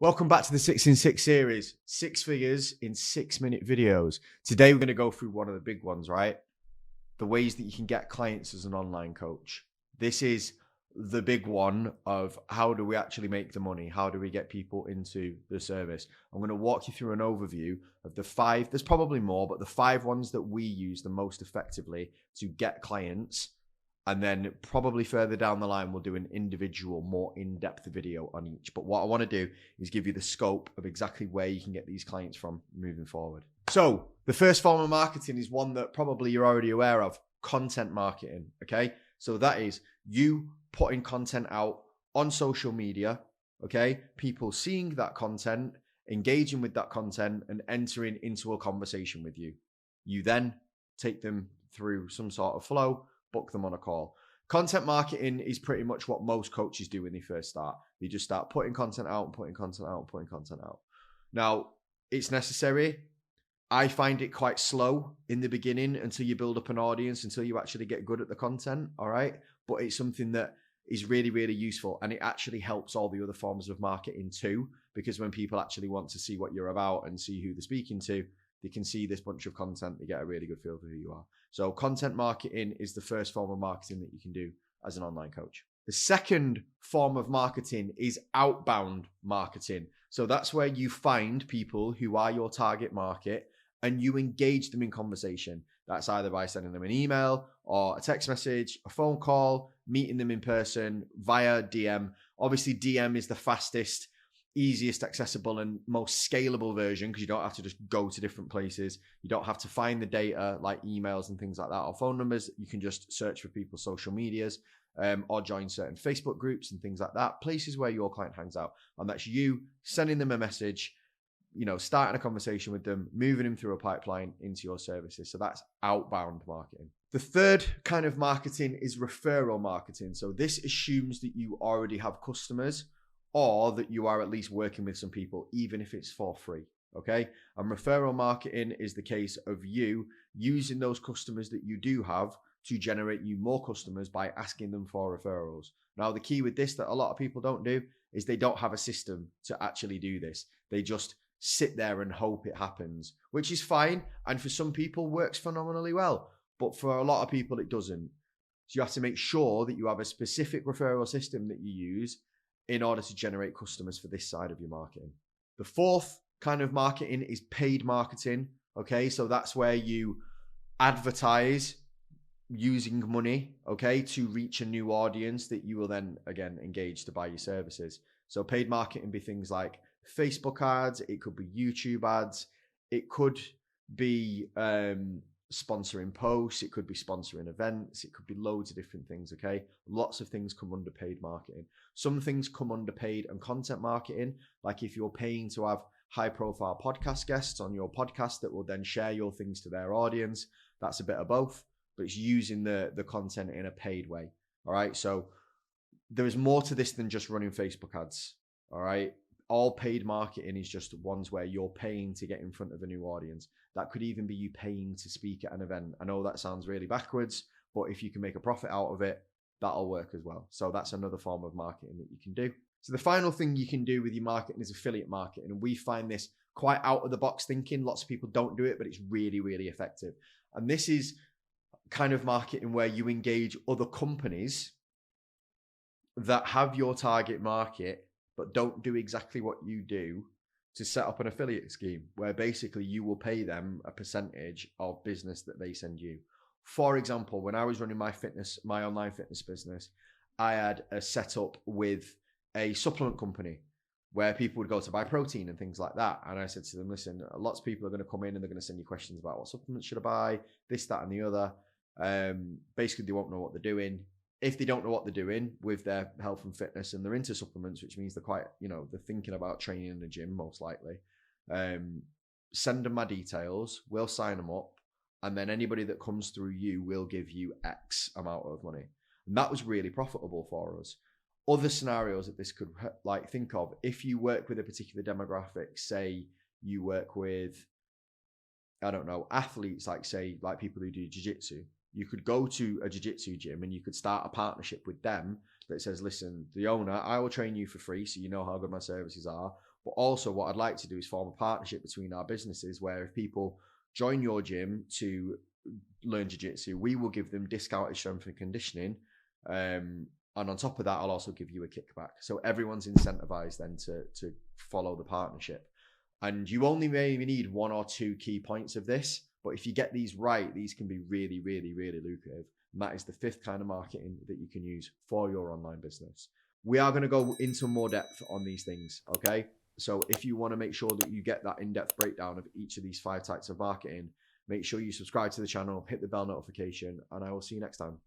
Welcome back to the 6 in 6 series, 6 figures in 6-minute videos. Today we're going to go through one of the big ones, right? The ways that you can get clients as an online coach. This is the big one of how do we actually make the money? How do we get people into the service? I'm going to walk you through an overview of the 5, there's probably more, but the 5 ones that we use the most effectively to get clients. And then probably further down the line, we'll do an individual, more in-depth video on each. But what I want to do is give you the scope of exactly where you can get these clients from moving forward. So the first form of marketing is one that probably you're already aware of, content marketing, okay? So that is you putting content out on social media, okay? People seeing that content, engaging with that content, and entering into a conversation with you. You then take them through some sort of flow, book them on a call. Content marketing is pretty much what most coaches do when they first start. They just start putting content out and putting content out and putting content out. Now, it's necessary. I find it quite slow in the beginning until you build up an audience, until you actually get good at the content, all right? But it's something that is really, really useful, and it actually helps all the other forms of marketing too, because when people actually want to see what you're about and see who they're speaking to, they can see this bunch of content, they get a really good feel for who you are. So content marketing is the first form of marketing that you can do as an online coach. The second form of marketing is outbound marketing. So that's where you find people who are your target market and you engage them in conversation. That's either by sending them an email or a text message, a phone call, meeting them in person via DM. Obviously, DM is the fastest, easiest, accessible, and most scalable version because you don't have to just go to different places. You don't have to find the data like emails and things like that or phone numbers. You can just search for people's social medias or join certain Facebook groups and things like that, places where your client hangs out. And that's you sending them a message, starting a conversation with them, moving them through a pipeline into your services. So that's outbound marketing. The third kind of marketing is referral marketing. So this assumes that you already have customers or that you are at least working with some people, even if it's for free, okay? And referral marketing is the case of you using those customers that you do have to generate you more customers by asking them for referrals. Now, the key with this that a lot of people don't do is they don't have a system to actually do this. They just sit there and hope it happens, which is fine. And for some people works phenomenally well, but for a lot of people, it doesn't. So you have to make sure that you have a specific referral system that you use in order to generate customers for this side of your marketing. The fourth kind of marketing is paid marketing. Okay, so that's where you advertise using money, okay, to reach a new audience that you will then, again, engage to buy your services. So paid marketing be things like Facebook ads, it could be YouTube ads, it could be sponsoring posts, it could be sponsoring events, it could be loads of different things, okay? Lots of things come under paid marketing. Some things come under paid and content marketing, like if you're paying to have high profile podcast guests on your podcast that will then share your things to their audience. That's a bit of both, but it's using the content in a paid way, all right? So there is more to this than just running Facebook ads, all right? All paid marketing is just ones where you're paying to get in front of a new audience. That could even be you paying to speak at an event. I know that sounds really backwards, but if you can make a profit out of it, that'll work as well. So that's another form of marketing that you can do. So the final thing you can do with your marketing is affiliate marketing. And we find this quite out of the box thinking. Lots of people don't do it, but it's really, really effective. And this is kind of marketing where you engage other companies that have your target market but don't do exactly what you do to set up an affiliate scheme where basically you will pay them a percentage of business that they send you. For example, when I was running my online fitness business, I had a setup with a supplement company where people would go to buy protein and things like that. And I said to them, listen, lots of people are going to come in and they're going to send you questions about what supplements should I buy, this, that, and the other. Basically, they won't know what they're doing. If they don't know what they're doing with their health and fitness and they're into supplements, which means they're quite, they're thinking about training in the gym, most likely, send them my details, we'll sign them up. And then anybody that comes through you will give you X amount of money. And that was really profitable for us. Other scenarios that this could think of, if you work with a particular demographic, say you work with, I don't know, athletes, like people who do jiu-jitsu, you could go to a jiu-jitsu gym and you could start a partnership with them that says, listen, the owner, I will train you for free so you know how good my services are. But also what I'd like to do is form a partnership between our businesses where if people join your gym to learn jiu-jitsu, we will give them discounted strength and conditioning. And on top of that, I'll also give you a kickback. So everyone's incentivized then to follow the partnership. And you only maybe need 1 or 2 key points of this. But if you get these right, these can be really, really, really lucrative. And that is the 5th kind of marketing that you can use for your online business. We are going to go into more depth on these things, okay? So if you want to make sure that you get that in-depth breakdown of each of these 5 types of marketing, make sure you subscribe to the channel, hit the bell notification, and I will see you next time.